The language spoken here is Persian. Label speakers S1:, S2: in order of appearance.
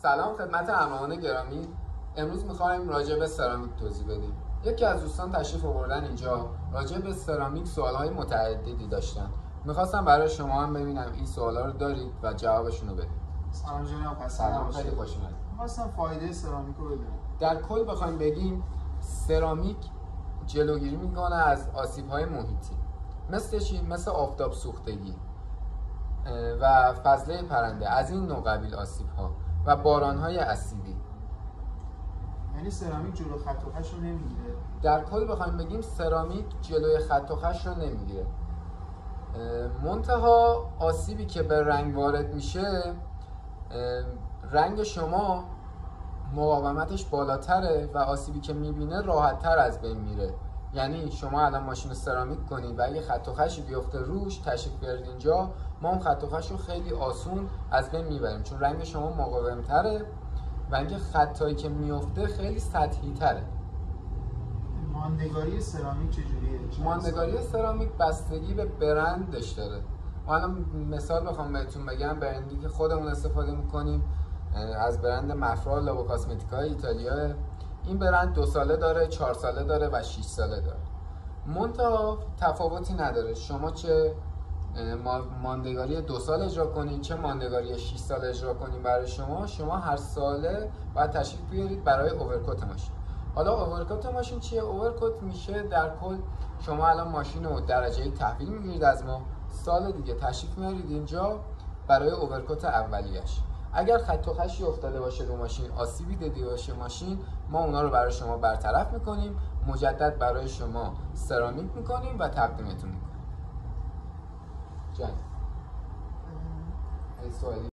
S1: سلام خدمت همراهان گرامی. امروز می‌خوایم راجع به سرامیک توضیح بدیم. یکی از دوستان تشریف آوردن اینجا راجع به سرامیک سوال‌های متعددی داشتن. می‌خواستم برای شما هم ببینم این سوالا رو دارید و جوابشون رو بدید.
S2: سلام جناب.
S1: سلام، خیلی خوش اومدید.
S2: خواستم فایده سرامیک رو بدونم.
S1: در کل بخوایم بگیم سرامیک جلوگیری میکنه از آسیب‌های محیطی. مثل چی؟ مثل آفتاب سوختگی و فضله پرنده، از این نوع قبیل آسیب‌ها و باران‌های اسیدی.
S2: یعنی سرامیک جلو خط و خش رو نمیگیره.
S1: در کل بخوایم بگیم سرامیک جلوی خط و خش رو نمیگیره. منتها آسیبی که به رنگ وارد میشه، رنگ شما مقاومتش بالاتره و آسیبی که میبینه راحت‌تر از بین میره. یعنی شما الان ماشین سرامیک کنید و اگه خط و خشی بیفته روش، تشریف بیارید اینجا، ما اون خط و خش رو خیلی آسون از بین میبریم، چون رنگ شما مقاوم‌تره و اینکه خطایی که میفته خیلی سطحی تره.
S2: ماندگاری سرامیک چجوریه؟
S1: ماندگاری سرامیک بستگی به برندش داره. ما الان مثال بخوام بهتون بگم، برندی که خودمون استفاده میکنیم از برند مفرا لابو کاسمتیکا ایتالیا. این برند 2 ساله داره، 4 ساله داره و 6 ساله داره. منتها تفاوتی نداره، شما چه ماندگاری 2 سال اجرا کنید چه ماندگاری 6 سال اجرا کنید، برای شما هر ساله باید تشریف بیارید برای اوورکوت ماشین. حالا اوورکوت ماشین چیه؟ اوورکوت میشه در کل شما الان ماشین رو درجه تحویل میگیرید از ما، سال دیگه تشریف میارید اینجا برای اوورکوت اولیش. اگر خط و خشی افتاده باشه رو ماشین، آسیبی دیده باشه ماشین، ما اونا رو برای شما برطرف میکنیم، مجدد برای شما سرامیک میکنیم و تقدیمتون میکنیم. جان.